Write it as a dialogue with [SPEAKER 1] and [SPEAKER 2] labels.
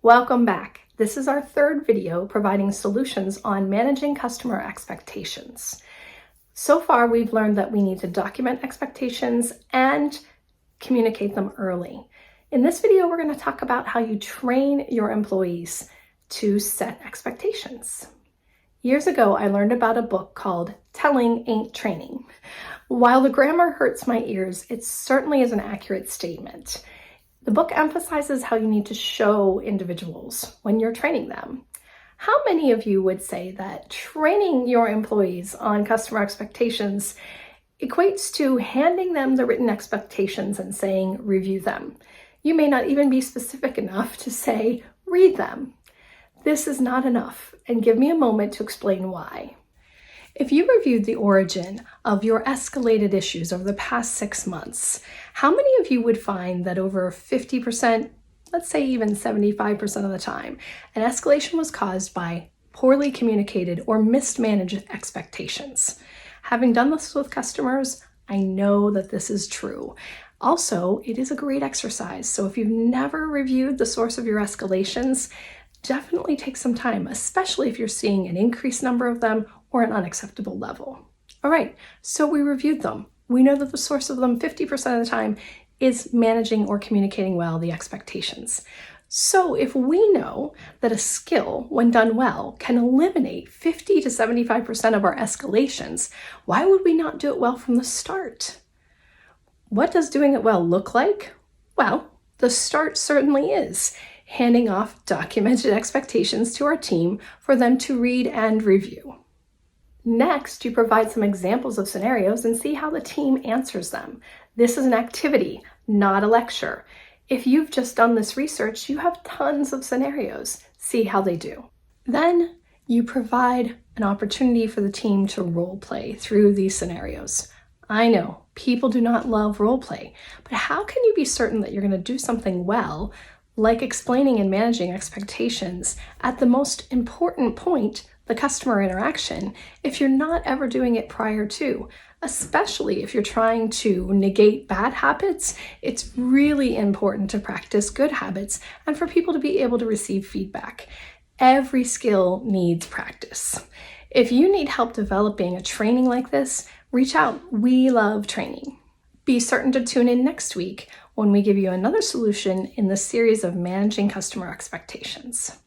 [SPEAKER 1] Welcome back. This is our third video providing solutions on managing customer expectations. So far, we've learned that we need to document expectations and communicate them early. In this video, we're going to talk about how you train your employees to set expectations. Years ago, I learned about a book called Telling Ain't Training. While the grammar hurts my ears, it certainly is an accurate statement. The book emphasizes how you need to show individuals when you're training them. How many of you would say that training your employees on customer expectations equates to handing them the written expectations and saying, review them? You may not even be specific enough to say, read them. This is not enough, and give me a moment to explain why. If you reviewed the origin of your escalated issues over the past 6 months, how many of you would find that over 50%, let's say even 75% of the time, an escalation was caused by poorly communicated or mismanaged expectations? Having done this with customers, I know that this is true. Also, it is a great exercise. So if you've never reviewed the source of your escalations, definitely take some time, especially if you're seeing an increased number of them or an unacceptable level. All right, so we reviewed them. We know that the source of them 50% of the time is managing or communicating well the expectations. So if we know that a skill, when done well, can eliminate 50 to 75% of our escalations, why would we not do it well from the start? What does doing it well look like? Well, the start certainly is handing off documented expectations to our team for them to read and review. Next, you provide some examples of scenarios and see how the team answers them. This is an activity, not a lecture. If you've just done this research, you have tons of scenarios. See how they do. Then you provide an opportunity for the team to role play through these scenarios. I know people do not love role play, but how can you be certain that you're going to do something well, like explaining and managing expectations at the most important point, the customer interaction, if you're not ever doing it prior to? Especially if you're trying to negate bad habits, it's really important to practice good habits and for people to be able to receive feedback. Every skill needs practice. If you need help developing a training like this, reach out. We love training. Be certain to tune in next week when we give you another solution in the series of managing customer expectations.